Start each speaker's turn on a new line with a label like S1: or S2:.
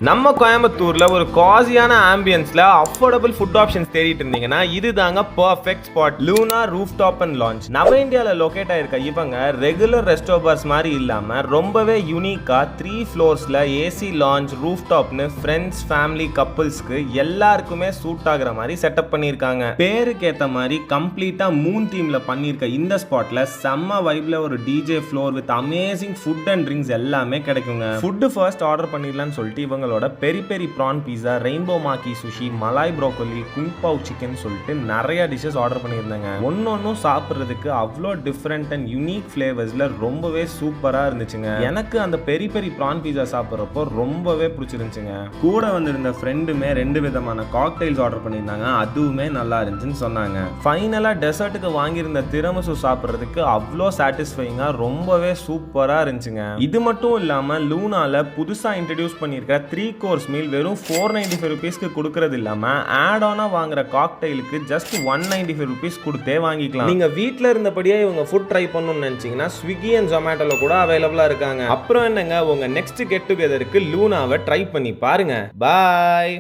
S1: நம்ம கோயம்புத்தூர்ல ஒரு காசியான ஆம்பியன்ஸ்ல அஃபோர்டபுள் ஃபுட் ஆப்ஷன்ஸ் தேடிட்டு இருந்தீங்கன்னா இதுதாங்க perfect spot. Luna roof top and launch. நவ இந்தியால லொகேட் ஆயிருக்க இவங்க ரெகுலர் ரெஸ்டோ பார்ஸ் மாதிரி இல்லாம ரொம்பவே யூனிக்கா 3 ஃப்ளோர்ஸ்ல ஏசி லான்ச் ரூஃப் டாப்னு ஃப்ரெண்ட்ஸ் ஃபேமிலி கப்புள்ஸ்க்கு எல்லாருக்குமே சூட் ஆகுற மாதிரி செட்டப் பண்ணிருக்காங்க. பேருக்கு ஏத்த மாதிரி கம்ப்ளீட்டா மூன் தீம்ல பண்ணிருக்க இந்த ஸ்பாட்ல செம்ம வைப்ல ஒரு DJ floor with amazing food and drinks எல்லாமே கிடைக்குங்க. ஃபுட் ஃபர்ஸ்ட் ஆர்டர் பண்ணிடலாம்னு சொல்லிட்டு இவங்களோட peri peri prawn pizza, rainbow maki sushi, malai broccoli, kung pao chicken சொல்லிட்டு நிறைய டிஷஸ் ஆர்டர் பண்ணியிருந்தாங்க. ஒன்னொன்னும் சாப்பிட்றதுக்கு அவ்வளோ டிஃப்ரெண்ட் அண்ட் யூனிக் ஃபிளேவர்ஸ்ல ரொம்பவே சூப்பரா இருந்துச்சுங்க. எனக்கு அந்த பெரி பெரி ப்ரான் பீஸா சாப்பிட்றப்போ ரொம்பவே பிடிச்சிருந்துச்சுங்க. கூட வந்திருந்த ஃப்ரெண்டுமே 2 விதமான காக்டெயில்ஸ் ஆர்டர் பண்ணியிருந்தாங்க. அதுவுமே நல்லா இருந்துச்சுன்னு சொன்னாங்க. ஃபைனலா டெசர்ட்டுக்கு வாங்கியிருந்த திரமசு சாப்பிட்றதுக்கு அவ்வளோ சாட்டிஸ்ஃபைங்கா ரொம்பவே சூப்பரா இருந்துச்சுங்க. இது மட்டும் இல்லாம லூனால புதுசா இன்ட்ரடியூஸ் பண்ணியிருக்க 3 கோர்ஸ் மீல் வெறும் 495 ருபீஸ்க்கு கொடுக்கறது இல்லாம ஆட் ஆனா வாங்குற காக்டெயிலுக்கு ஜஸ்ட் 195 ருபீஸ் கொடுத்தே வாங்கிக்கலாம். நீங்க வீட்ல இருந்தபடியே இவங்க ஃபுட் ட்ரை பண்ணணும்னு நினைச்சீங்கன்னா ஸ்விக்கி அண்ட் ஜொமேட்டோல கூட அவைலபிளா இருக்காங்க. அப்புறம் என்னங்க, உங்க நெக்ஸ்ட் கெட் டுகெதருக்கு லூனாவை ட்ரை பண்ணி பாருங்க. பாய்.